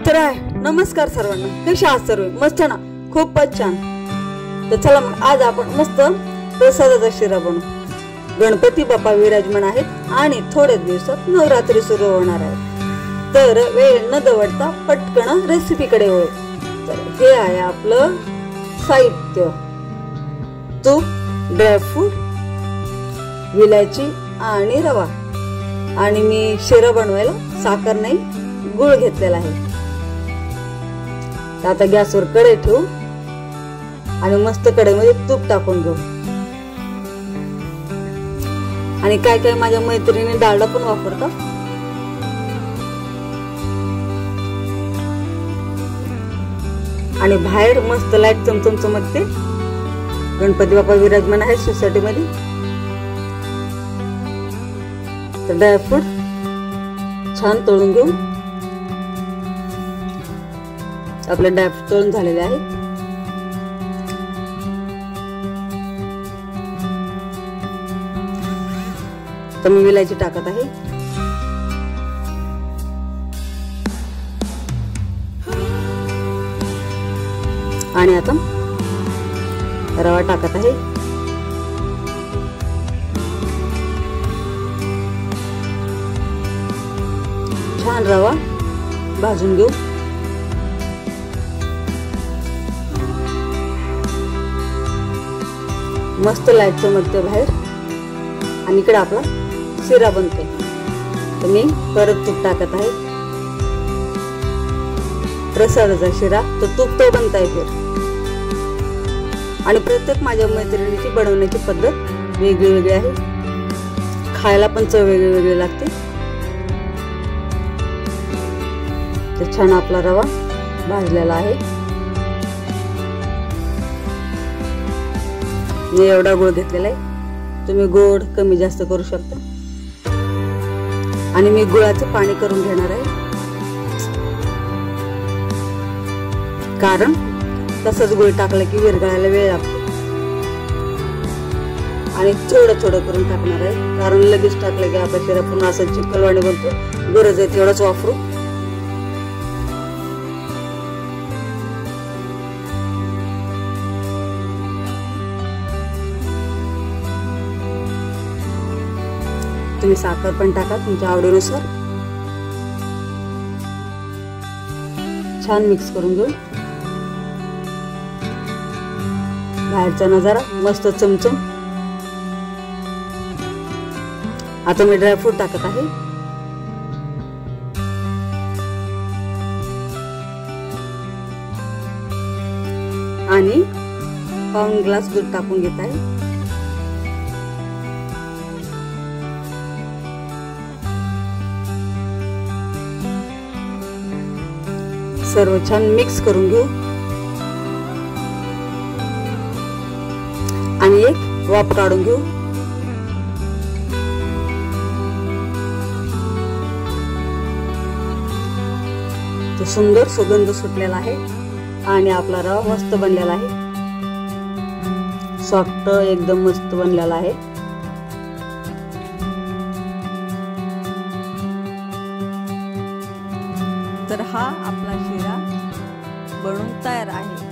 तर नमस्कार सर्वांना, कशा आहात सर्व? मस्त ना, खूपच छान. तर चला मग आज आपण मस्त प्रसादाचा शिरा बनवू. गणपती बाप्पा विराजमान आहेत आणि थोड्याच दिवसात नवरात्री सुरू होणार आहे. तर वेळ न दवडता पटकन रेसिपीकडे वळू. तर हे आहे आपलं साहित्य: तूप, ड्रायफ्रूट, विलायची आणि रवा. आणि मी शिरा बनवायला साखर नाही, गुळ घेतलेला आहे. आता गॅसवर कढई ठेवू आणि मस्त कढईमध्ये तूप टाकून घेऊ. आणि काय काय माझ्या मैत्रिणी डालडा पण वापरतात. आणि बाहेर मस्त लाईट चमचम चमकते. गणपती बाप्पा विराजमान आहे सोसायटी मध्ये. तर ड्रायफ्रूट छान तळून घेऊ. आपले ड्रायफ्रूट तळून झालेले आहेत. तर मी विलायची टाकत आहे. आणि आता रवा टाकत आहे. छान रवा भाजून घेऊ. मस्त लाईट चमकते बाहेर आणि इकडे आपला शिरा बनते. तर मी परत तूप टाकत आहे. प्रसादाचा शिरा तो तूप तो बनताय फिर. आणि प्रत्येक माझ्या मैत्रिणीची बनवण्याची पद्धत वेगळी वेगळी आहे. खायला पण चव वेगळी वेगळी लागते. तर छान आपला रवा भाजलेला आहे. मी एवढा गोड घेतलेला आहे. तुम्ही गोड कमी जास्त करू शकता. आणि मी गुळाचं पाणी करून घेणार आहे, कारण तसंच गुळ टाकलं की विरघळायला वेळ लागतो. आणि थोडं थोडं करून टाकणार आहे, कारण लगेच टाकलं की आपला शिरा पुन्हा असं चिकलवाणी बनतो. गरज आहे तेवढंच वापरू. तुम्ही साखर पण टाका तुमच्या आवडीनुसार. छान मिक्स करून घेऊ. बाहेरचा नजारा मस्त चमचम. आता मी ड्रायफ्रूट टाकत आहे. आणि पाऊण ग्लास दूध टाकून घेत आहे. सर्व छान मिक्स करून घेऊ. आणि एक वाफ काढून घेऊ. तो सुंदर सुगंध सुटलेला आहे. आणि आपला रवा मस्त बनलेला आहे. सॉफ्ट एकदम मस्त बनलेला आहे. तर हा आपला शिरा बनून तयार आहे.